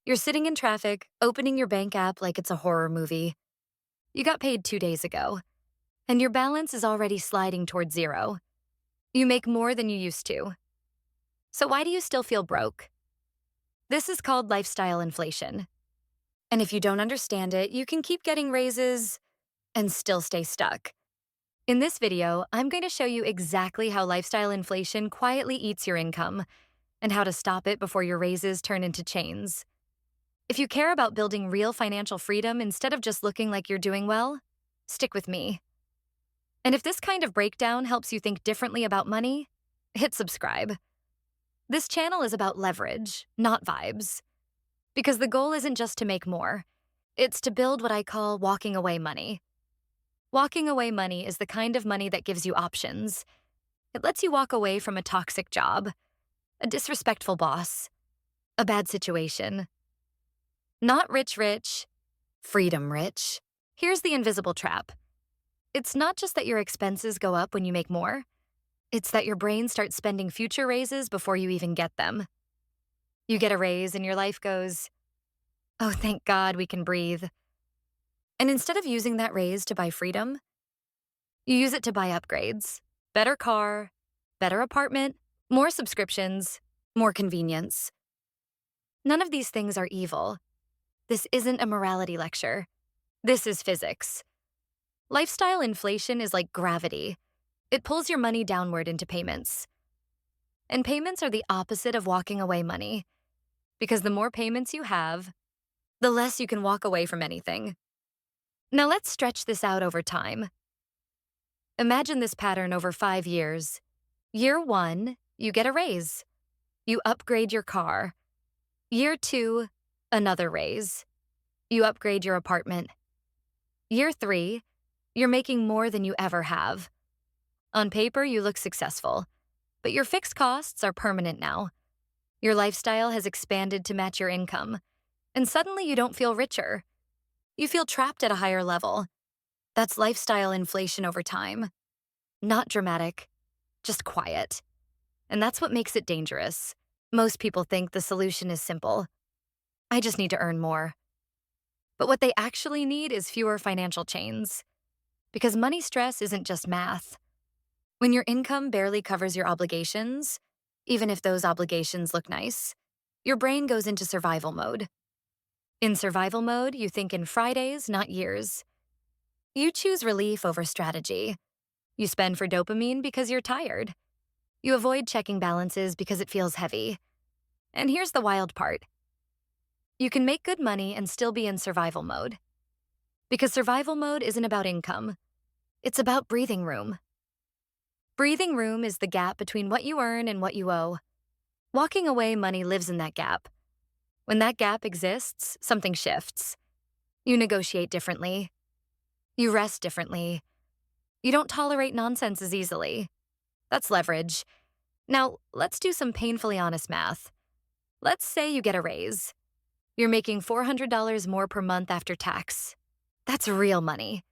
You're sitting in traffic, opening your bank app like it's a horror movie. You got paid 2 days ago, and your balance is already sliding toward zero. You make more than you used to. So why do you still feel broke? This is called lifestyle inflation. And if you don't understand it, you can keep getting raises and still stay stuck. In this video, I'm going to show you exactly how lifestyle inflation quietly eats your income and how to stop it before your raises turn into chains. If you care about building real financial freedom instead of just looking like you're doing well, stick with me. And if this kind of breakdown helps you think differently about money, hit subscribe. This channel is about leverage, not vibes. Because the goal isn't just to make more, it's to build what I call walking away money. Walking away money is the kind of money that gives you options. It lets you walk away from a toxic job, a disrespectful boss, a bad situation. Not rich, freedom rich. Here's the invisible trap. It's not just that your expenses go up when you make more. It's that your brain starts spending future raises before you even get them. You get a raise and your life goes, oh, thank God we can breathe. And instead of using that raise to buy freedom, you use it to buy upgrades. Better car, better apartment, more subscriptions, more convenience. None of these things are evil. This isn't a morality lecture. This is physics. Lifestyle inflation is like gravity. It pulls your money downward into payments. And payments are the opposite of walking away money. Because the more payments you have, the less you can walk away from anything. Now let's stretch this out over time. Imagine this pattern over 5 years. Year 1, you get a raise. You upgrade your car. Year 2, another raise. You upgrade your apartment. Year 3, you're making more than you ever have. On paper, you look successful, but your fixed costs are permanent now. Your lifestyle has expanded to match your income, and suddenly you don't feel richer. You feel trapped at a higher level. That's lifestyle inflation over time. Not dramatic, just quiet. And that's what makes it dangerous. Most people think the solution is simple. I just need to earn more. But what they actually need is fewer financial chains. Because money stress isn't just math. When your income barely covers your obligations, even if those obligations look nice, your brain goes into survival mode. In survival mode, you think in Fridays, not years. You choose relief over strategy. You spend for dopamine because you're tired. You avoid checking balances because it feels heavy. And here's the wild part. You can make good money and still be in survival mode. Because survival mode isn't about income. It's about breathing room. Breathing room is the gap between what you earn and what you owe. Walking away money lives in that gap. When that gap exists, something shifts. You negotiate differently. You rest differently. You don't tolerate nonsense as easily. That's leverage. Now, let's do some painfully honest math. Let's say you get a raise. You're making $400 more per month after tax. That's real money.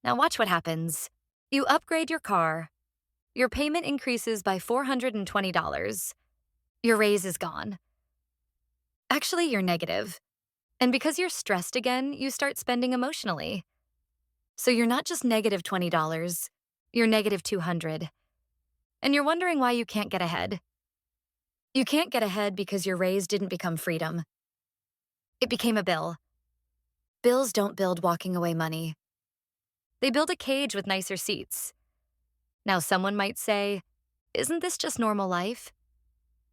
Now watch what happens. You upgrade your car. Your payment increases by $420. Your raise is gone. Actually, you're negative. And because you're stressed again, you start spending emotionally. So you're not just negative $20, you're negative $200. And you're wondering why you can't get ahead. You can't get ahead because your raise didn't become freedom. It became a bill. Bills don't build walking away money. They build a cage with nicer seats. Now someone might say, isn't this just normal life?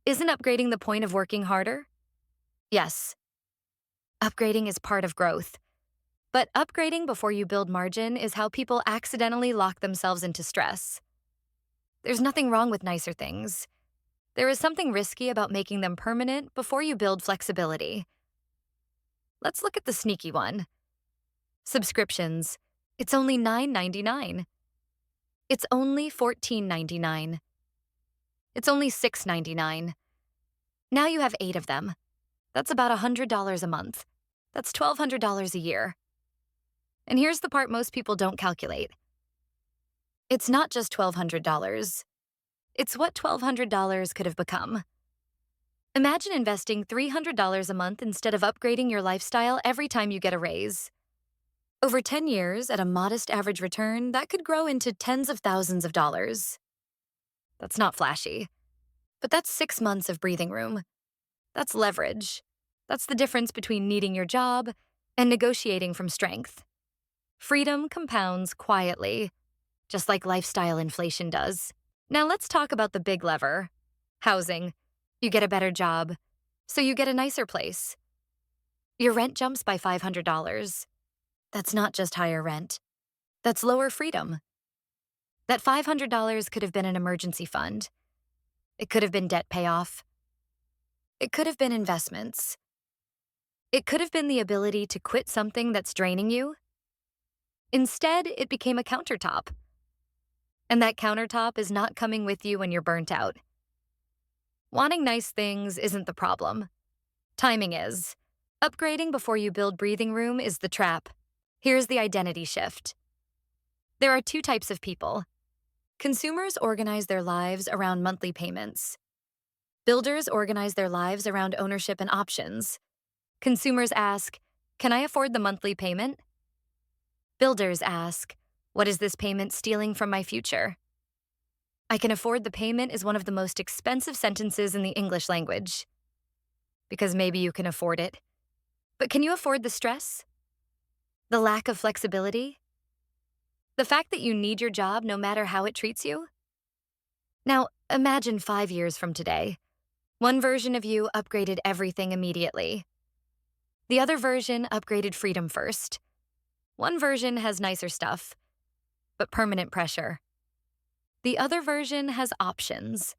Isn't upgrading the point of working harder? Yes. Upgrading is part of growth. But upgrading before you build margin is how people accidentally lock themselves into stress. There's nothing wrong with nicer things. There is something risky about making them permanent before you build flexibility. Let's look at the sneaky one. Subscriptions. It's only $9.99. It's only $14.99. It's only $6.99. Now you have 8 of them. That's about $100 a month. That's $1,200 a year. And here's the part most people don't calculate. It's not just $1,200. It's what $1,200 could have become. Imagine investing $300 a month instead of upgrading your lifestyle every time you get a raise. Over 10 years, at a modest average return, that could grow into tens of thousands of dollars. That's not flashy, but that's 6 months of breathing room. That's leverage. That's the difference between needing your job and negotiating from strength. Freedom compounds quietly, just like lifestyle inflation does. Now let's talk about the big lever: housing. You get a better job, so you get a nicer place. Your rent jumps by $500. That's not just higher rent, that's lower freedom. That $500 could have been an emergency fund. It could have been debt payoff. It could have been investments. It could have been the ability to quit something that's draining you. Instead, it became a countertop. And that countertop is not coming with you when you're burnt out. Wanting nice things isn't the problem. Timing is. Upgrading before you build breathing room is the trap. Here's the identity shift. There are two types of people. Consumers organize their lives around monthly payments. Builders organize their lives around ownership and options. Consumers ask, "Can I afford the monthly payment?" Builders ask, "What is this payment stealing from my future?" "I can afford the payment" is one of the most expensive sentences in the English language. Because maybe you can afford it. But can you afford the stress? The lack of flexibility? The fact that you need your job no matter how it treats you? Now, imagine 5 years from today. One version of you upgraded everything immediately. The other version upgraded freedom first. One version has nicer stuff, but permanent pressure. The other version has options.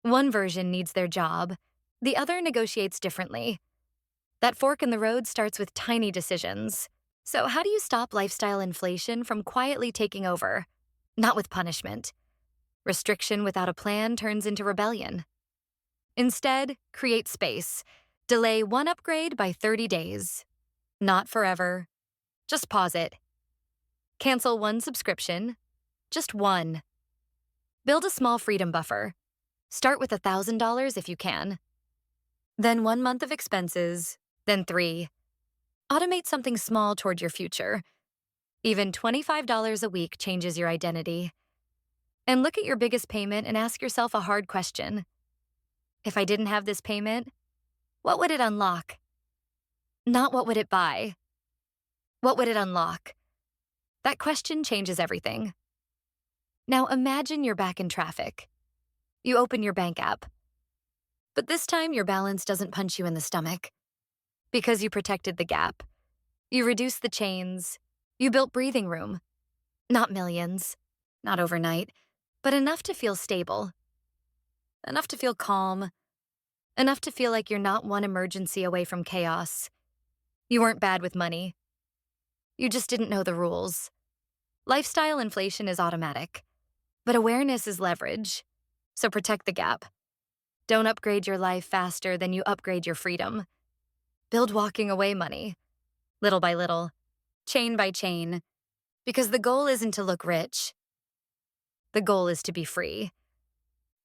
One version needs their job. The other negotiates differently. That fork in the road starts with tiny decisions. So how do you stop lifestyle inflation from quietly taking over? Not with punishment. Restriction without a plan turns into rebellion. Instead, create space. Delay one upgrade by 30 days. Not forever. Just pause it. Cancel one subscription. Just one. Build a small freedom buffer. Start with $1,000 if you can. Then 1 month of expenses. Then 3. Automate something small toward your future. Even $25 a week changes your identity. And look at your biggest payment and ask yourself a hard question. If I didn't have this payment, what would it unlock? Not what would it buy. What would it unlock? That question changes everything. Now imagine you're back in traffic. You open your bank app. But this time your balance doesn't punch you in the stomach. Because you protected the gap. You reduced the chains. You built breathing room. Not millions. Not overnight. But enough to feel stable. Enough to feel calm. Enough to feel like you're not one emergency away from chaos. You weren't bad with money. You just didn't know the rules. Lifestyle inflation is automatic. But awareness is leverage. So protect the gap. Don't upgrade your life faster than you upgrade your freedom. Build walking away money. Little by little. Chain by chain. Because the goal isn't to look rich. The goal is to be free.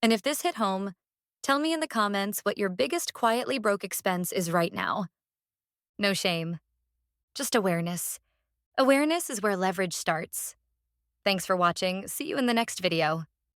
And if this hit home, tell me in the comments what your biggest quietly broke expense is right now. No shame. Just awareness. Awareness is where leverage starts. Thanks for watching. See you in the next video.